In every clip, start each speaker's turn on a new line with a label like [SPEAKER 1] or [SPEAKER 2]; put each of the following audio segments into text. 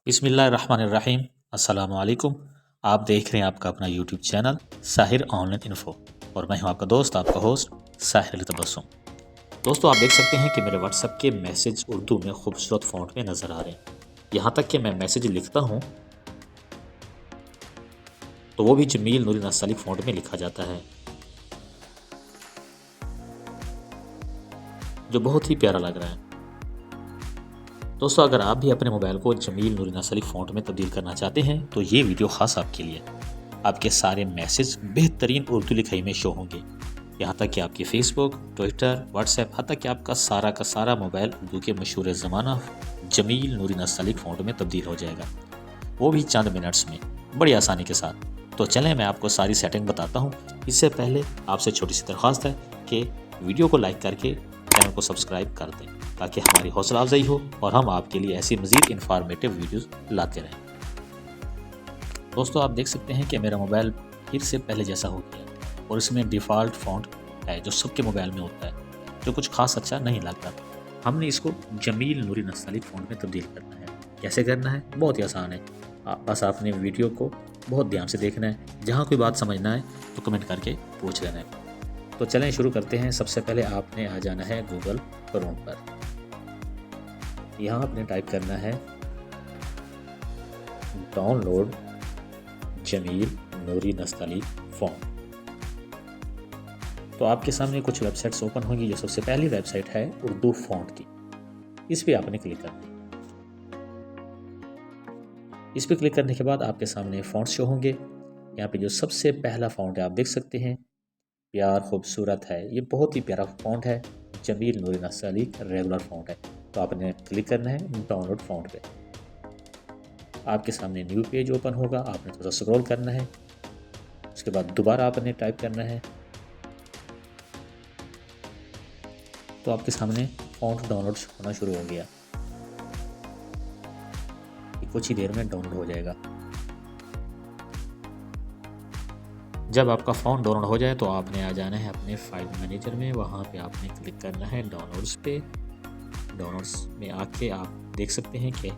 [SPEAKER 1] बिस्मिल्लाहिर्रहमानिर्रहीम। अस्सलामु अलैकुम। आप देख रहे हैं आपका अपना YouTube channel Sahir online info और मैं हूं आपका दोस्त, आपका होस्ट साहिर तबस्सुम। दोस्तों, आप देख सकते हैं कि मेरे व्हाट्सएप के मैसेज उर्दू में खूबसूरत फ़ॉन्ट में नज़र आ रहे हैं। यहाँ तक कि मैं मैसेज लिखता हूँ तो वो भी जमील नूरी नस्तलीक फ़ॉन्ट में लिखा जाता है, जो बहुत ही प्यारा लग रहा है। दोस्तों, अगर आप भी अपने मोबाइल को जमील नूरी नस्तलीक फ़ॉन्ट में तब्दील करना चाहते हैं तो ये वीडियो ख़ास आपके लिए। आपके सारे मैसेज बेहतरीन उर्दू लिखाई में शो होंगे, यहाँ तक कि आपकी फेसबुक, ट्विटर, व्हाट्सएप, हत्ता कि आपका सारा मोबाइल उर्दू के मशहूर ज़माना जमील नूरी नस्तलीक फ़ॉन्ट में तब्दील हो जाएगा, वो भी चंद मिनट्स में, बड़ी आसानी के साथ। तो चलें, मैं आपको सारी सेटिंग बताता हूँ। इससे पहले आपसे छोटी सी दरख्वास्त है कि वीडियो को लाइक करके चैनल को सब्सक्राइब कर दें ताकि हमारी हौसला अफजाई हो और हम आपके लिए ऐसी मज़ीद इंफॉर्मेटिव वीडियोस लाते रहें। दोस्तों, आप देख सकते हैं कि मेरा मोबाइल फिर से पहले जैसा हो गया और इसमें डिफ़ॉल्ट फ़ॉन्ट है जो सबके मोबाइल में होता है, जो कुछ खास अच्छा नहीं लगता। हमने इसको जमील नूरी नस्तलीक फ़ॉन्ट में तब्दील करना है। कैसे करना है? बहुत ही आसान है। बस आपने वीडियो को बहुत ध्यान से देखना है। जहाँ कोई बात समझना है तो कमेंट करके पूछ लेना है। तो चलें शुरू करते हैं। सबसे पहले आपने आ जाना है गूगल क्रोम पर। यहाँ आपने टाइप करना है डाउनलोड जमील नूरी नस्तलीक फ़ॉन्ट। तो आपके सामने कुछ वेबसाइट्स ओपन होंगी। जो सबसे पहली वेबसाइट है उर्दू फ़ॉन्ट की, इस पर आपने क्लिक करना है। इस पर क्लिक करने के बाद आपके सामने फ़ॉन्ट्स शो होंगे। यहाँ पे जो सबसे पहला फ़ॉन्ट है आप देख सकते हैं, प्यार खूबसूरत है। ये बहुत ही प्यारा फ़ॉन्ट है, जमील नूरी नस्तलीक रेगुलर फ़ॉन्ट है। तो आपने क्लिक करना है डाउनलोड फ़ॉन्ट पे। आपके सामने न्यू पेज ओपन होगा। आपने थोड़ा स्क्रॉल करना है, उसके बाद दोबारा आपने टाइप करना है। तो आपके सामने फ़ॉन्ट डाउनलोड होना शुरू हो गया। कुछ ही देर में डाउनलोड हो जाएगा। जब आपका फ़ॉन्ट डाउनलोड हो जाए तो आपने आ जाना है अपने फाइल मैनेजर में। वहाँ पे आपने क्लिक करना है डाउनलोड्स पे। डाउनलोड्स में आके आप देख सकते हैं कि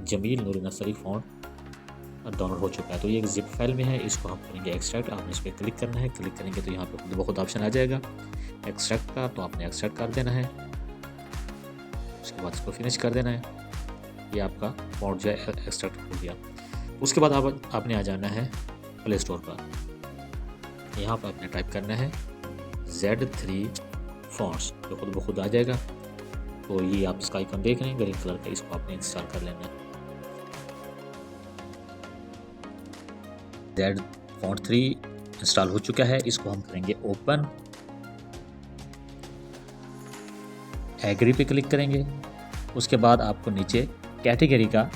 [SPEAKER 1] जमील नूरी नस्तलीक फ़ॉन्ट डाउनलोड हो चुका है। तो ये एक ज़िप फाइल में है, इसको हम करेंगे एक्सट्रैक्ट। आपने इस पर क्लिक करना है। क्लिक करेंगे तो यहाँ पे खुद ब खुद ऑप्शन आ जाएगा एक्सट्रैक्ट का, तो आपने एक्सट्रैक्ट कर देना है। उसके बाद इसको फिनिश कर देना है। ये आपका फ़ॉन्ट जो है एक्सट्रैक्ट हो गया। उसके बाद आपने आ जाना है प्ले स्टोर पर। यहाँ पर आपने टाइप करना है Z3 फ़ॉन्ट्स, जो खुद ब खुद आ जाएगा। तो ये आप इसका आइकन देख रहे हैं ग्रीन कलर का, इसको आपने इंस्टॉल कर लेना है। Z फ़ॉन्ट 3 इंस्टॉल हो चुका है। इसको हम करेंगे ओपन। एग्री पे क्लिक करेंगे। उसके बाद आपको नीचे कैटेगरी का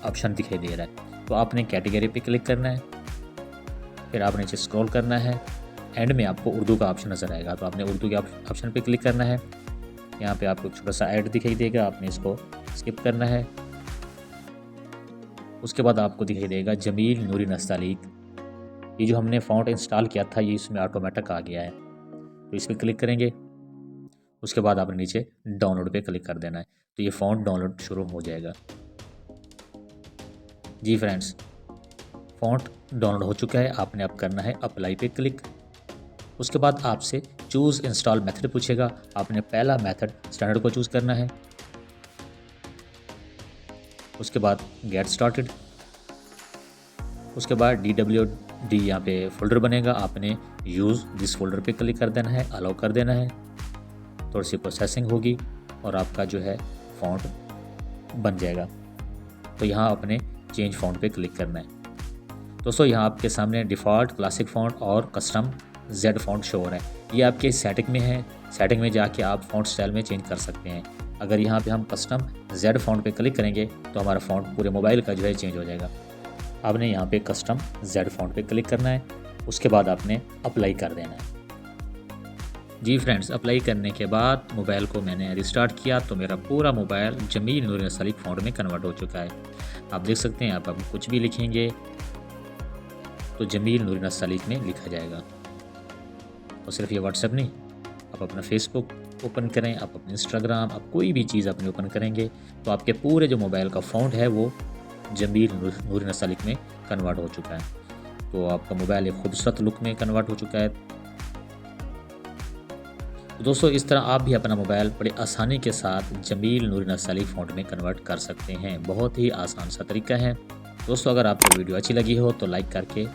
[SPEAKER 1] ऑप्शन दिखाई दे रहा है, तो आपने कैटेगरी पे क्लिक करना है। फिर आपने नीचे स्क्रॉल करना है। एंड में आपको उर्दू का ऑप्शन नज़र आएगा, तो आपने उर्दू के ऑप्शन पे क्लिक करना है। यहाँ पे आपको छोटा सा ऐड दिखाई देगा, आपने इसको स्किप करना है। उसके बाद आपको दिखाई देगा जमील नूरी नस्तलीक। ये जो हमने फ़ॉन्ट इंस्टॉल किया था ये इसमें ऑटोमेटिक आ गया है, तो इस पर क्लिक करेंगे। उसके बाद आपने नीचे डाउनलोड पे क्लिक कर देना है, तो ये फ़ॉन्ट डाउनलोड शुरू हो जाएगा। जी फ्रेंड्स, फ़ॉन्ट डाउनलोड हो चुका है। आपने अब करना है अप्लाई पे क्लिक। उसके बाद आपसे चूज़ इंस्टॉल मेथड पूछेगा। आपने पहला मेथड स्टैंडर्ड को चूज़ करना है। उसके बाद गेट स्टार्टेड। उसके बाद DWD यहाँ पे फ़ोल्डर बनेगा। आपने यूज़ दिस फोल्डर पे क्लिक कर देना है, अलाउ कर देना है। थोड़ी सी प्रोसेसिंग होगी और आपका जो है फ़ॉन्ट बन जाएगा। तो यहाँ आपने चेंज फ़ॉन्ट पे क्लिक करना है। दोस्तों, यहाँ आपके सामने डिफ़ॉल्ट, क्लासिक फ़ॉन्ट और कस्टम Z फ़ॉन्ट शो हो रहा है। ये आपके सेटिंग में है। सेटिंग में जाके आप फ़ॉन्ट स्टाइल में चेंज कर सकते हैं। अगर यहाँ पे हम कस्टम Z फ़ॉन्ट पे क्लिक करेंगे तो हमारा फ़ॉन्ट पूरे मोबाइल का जो है चेंज हो जाएगा। आपने यहाँ पे कस्टम Z फ़ॉन्ट पे क्लिक करना है। उसके बाद आपने अप्लाई कर देना है। जी फ्रेंड्स, अप्लाई करने के बाद मोबाइल को मैंने रिस्टार्ट किया तो मेरा पूरा मोबाइल जमील नूरी नस्तलीक फ़ॉन्ट में कन्वर्ट हो चुका है। आप देख सकते हैं, आप कुछ भी लिखेंगे तो जमील नूरी नस्तलीक में लिखा जाएगा। और सिर्फ ये व्हाट्सएप नहीं, आप अपना फेसबुक ओपन करें, आप अपने इंस्टाग्राम, आप कोई भी चीज़ अपनी ओपन करेंगे तो आपके पूरे जो मोबाइल का फ़ॉन्ट है वो जमील नूरी नसालिक में कन्वर्ट हो चुका है। तो आपका मोबाइल एक खूबसूरत लुक में कन्वर्ट हो चुका है। तो दोस्तों इस तरह आप भी अपना मोबाइल बड़ी आसानी के साथ जमील नूरी नसालिक फ़ॉन्ट में कन्वर्ट कर सकते हैं। बहुत ही आसान सा तरीका है। दोस्तों अगर आपको वीडियो अच्छी लगी हो तो लाइक करके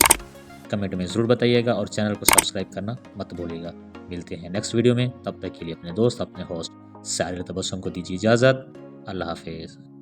[SPEAKER 1] कमेंट में ज़रूर बताइएगा और चैनल को सब्सक्राइब करना मत भूलिएगा। मिलते हैं नेक्स्ट वीडियो में, तब तक के लिए अपने दोस्त अपने होस्ट साहिर तबस्सुम को दीजिए इजाज़त। अल्लाह हाफिज़।